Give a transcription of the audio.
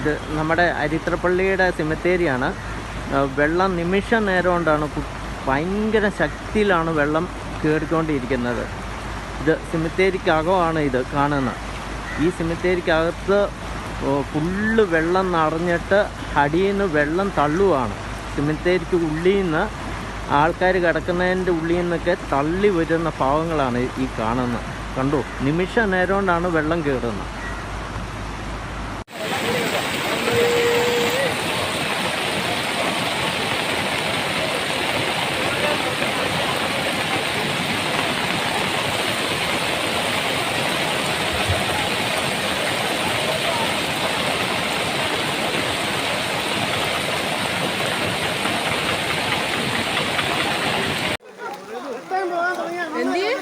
ഇത് നമ്മുടെ അരിത്രപ്പള്ളിയുടെ സെമിത്തേരിയാണ്. വെള്ളം നിമിഷ നേരം കൊണ്ടാണ് ഭയങ്കര ശക്തിയിലാണ് വെള്ളം കയറിക്കൊണ്ടിരിക്കുന്നത്. ഇത് സെമിത്തേരിക്കകമാണ് ഇത് കാണുന്നത്. ഈ സെമിത്തേരിക്കകത്ത് ഫുള്ള് വെള്ളം നിറഞ്ഞിട്ട് അടിയിൽ നിന്ന് വെള്ളം തള്ളുവാണ്. സെമിത്തേരിക്ക് ഉള്ളിൽ നിന്ന് ആൾക്കാർ കിടക്കുന്നതിൻ്റെ ഉള്ളിൽ നിന്നൊക്കെ തള്ളി വരുന്ന ഭാഗങ്ങളാണ് ഈ കാണുന്നത്. കണ്ടു, നിമിഷ നേരം കൊണ്ടാണ് വെള്ളം കയറുന്നത്. Benim